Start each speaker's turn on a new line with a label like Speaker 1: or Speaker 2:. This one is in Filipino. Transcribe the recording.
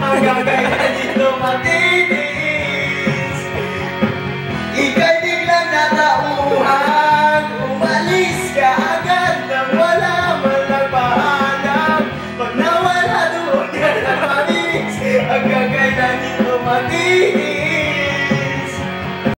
Speaker 1: Hanggang kailan dito matitiis. Ika'y biglang natauhan, umalis ka agad nang wala man lang paalam. Pag nawala doon ka na mamilis. Hanggang kailan dito matitiis.